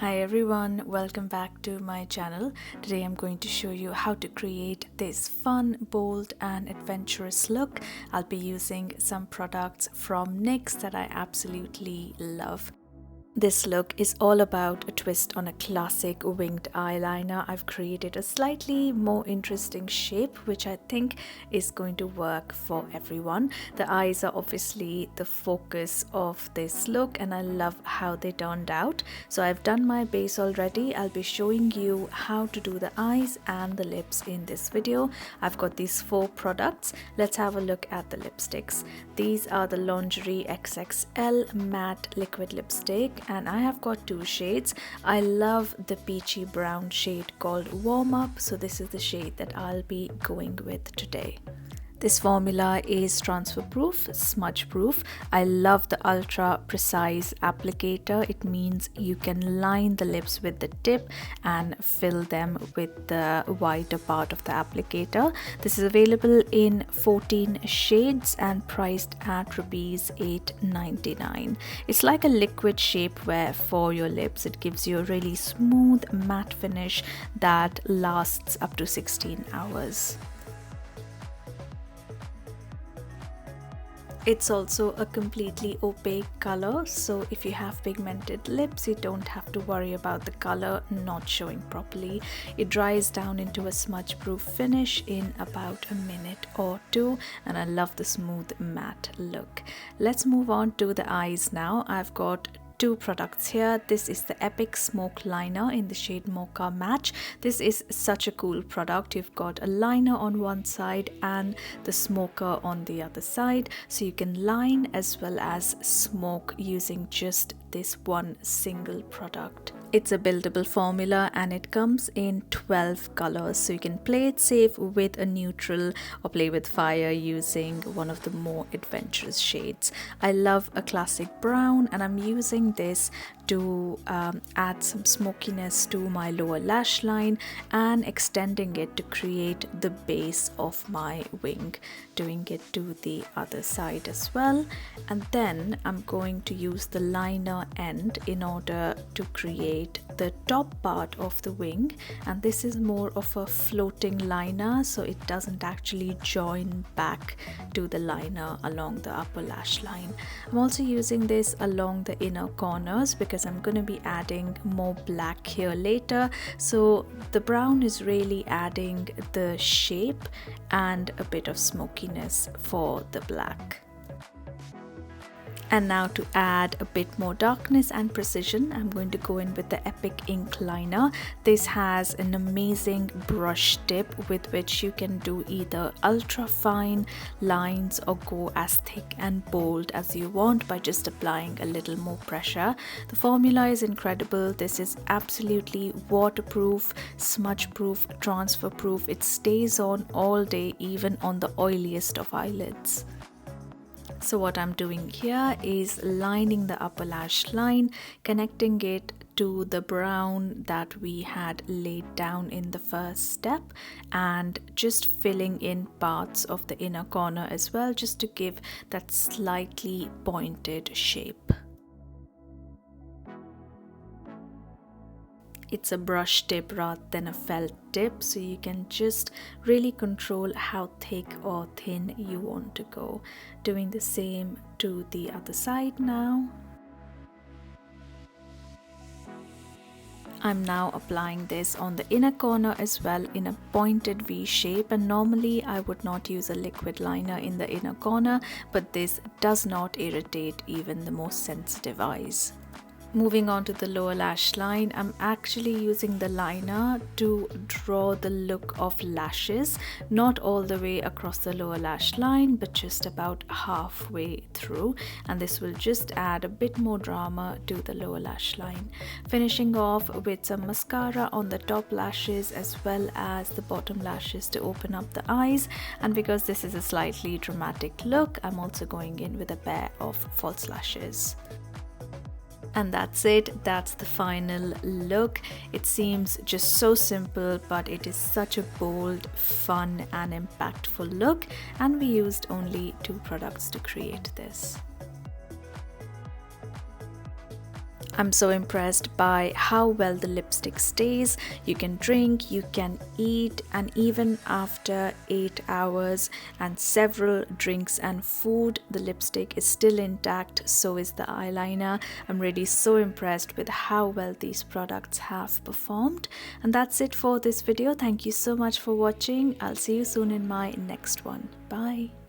Hi everyone, welcome back to my channel. Today I'm going to show you how to create this fun, bold and adventurous look. I'll be using some products from NYX that I absolutely love. This look is all about a twist on a classic winged eyeliner. I've created a slightly more interesting shape, which I think is going to work for everyone. The eyes are obviously the focus of this look and I love how they turned out. So I've done my base already. I'll be showing you how to do the eyes and the lips in this video. I've got these 4 products. Let's have a look at the lipsticks. These are the Lingerie XXL matte liquid lipstick. And I have got 2 shades. I love the peachy brown shade called WarmUp, so this is the shade that I'll be going with today. This formula is transfer proof, smudge proof. I love the ultra precise applicator. It means you can line the lips with the tip and fill them with the wider part of the applicator. This is available in 14 shades and priced at rupees 8.99. It's like a liquid shapewear for your lips. It gives you a really smooth matte finish that lasts up to 16 hours. It's also a completely opaque color, so if you have pigmented lips, you don't have to worry about the color not showing properly. It dries down into a smudge-proof finish in about a minute or 2, and I love the smooth matte look. Let's move on to the eyes now. I've got 2 products here. This is the Epic Smoke Liner in the shade Mocha Match. This is such a cool product. You've got a liner on one side and the smoker on the other side, so you can line as well as smoke using just this one single product. It's a buildable formula and it comes in 12 colors, so you can play it safe with a neutral or play with fire using one of the more adventurous shades. I love a classic brown and I'm using this to add some smokiness to my lower lash line and extending it to create the base of my wing, doing it to the other side as well. And then I'm going to use the liner end in order to create the top part of the wing, and this is more of a floating liner, so it doesn't actually join back to the liner along the upper lash line. I'm also using this along the inner corners because I'm going to be adding more black here later, so the brown is really adding the shape and a bit of smokiness for the black. And now to add a bit more darkness and precision, I'm going to go in with the Epic Ink Liner. This has an amazing brush tip with which you can do either ultra fine lines or go as thick and bold as you want by just applying a little more pressure. The formula is incredible. This is absolutely waterproof, smudge proof, transfer proof. It stays on all day, even on the oiliest of eyelids. So what I'm doing here is lining the upper lash line, connecting it to the brown that we had laid down in the first step, and just filling in parts of the inner corner as well, just to give that slightly pointed shape. It's a brush tip rather than a felt tip, so you can just really control how thick or thin you want to go. Doing the same to the other side now. I'm now applying this on the inner corner as well in a pointed V shape, and normally I would not use a liquid liner in the inner corner, but this does not irritate even the most sensitive eyes. Moving on to the lower lash line, I'm actually using the liner to draw the look of lashes, not all the way across the lower lash line, but just about halfway through, and this will just add a bit more drama to the lower lash line. Finishing off with some mascara on the top lashes as well as the bottom lashes to open up the eyes, and because this is a slightly dramatic look, I'm also going in with a pair of false lashes. And that's it, that's the final look. It seems just so simple, but it is such a bold, fun and impactful look, and we used only 2 products to create this. I'm so impressed by how well the lipstick stays. You can drink, you can eat, and even after 8 hours and several drinks and food, the lipstick is still intact. So is the eyeliner. I'm really so impressed with how well these products have performed. And that's it for this video. Thank you so much for watching. I'll see you soon in my next one. Bye.